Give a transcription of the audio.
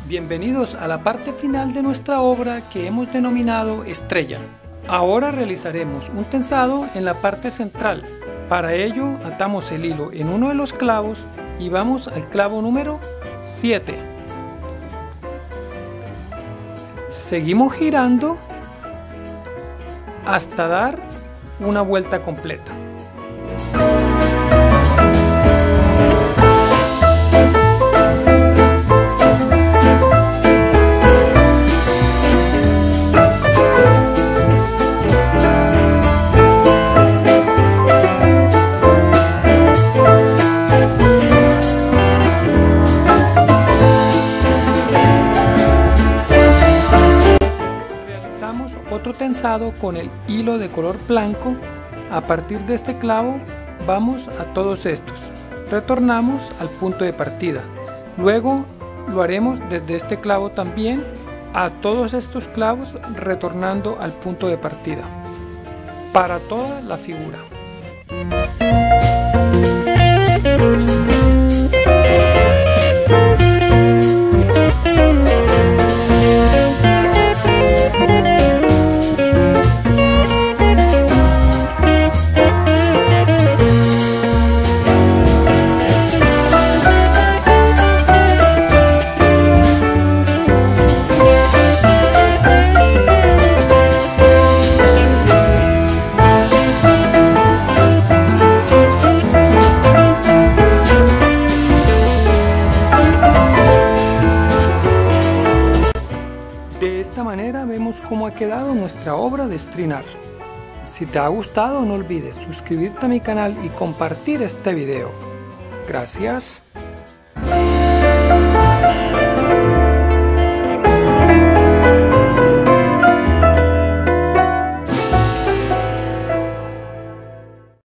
Bienvenidos a la parte final de nuestra obra que hemos denominado Estrella. Ahora realizaremos un tensado en la parte central. Para ello atamos el hilo en uno de los clavos y vamos al clavo número 7. Seguimos girando hasta dar una vuelta completa. Otro tensado con el hilo de color blanco. A partir de este clavo vamos a todos estos, retornamos al punto de partida. Luego lo haremos desde este clavo también a todos estos clavos, retornando al punto de partida para toda la figura. De esta manera vemos cómo ha quedado nuestra obra de estrinar. Si te ha gustado, no olvides suscribirte a mi canal y compartir este video. Gracias.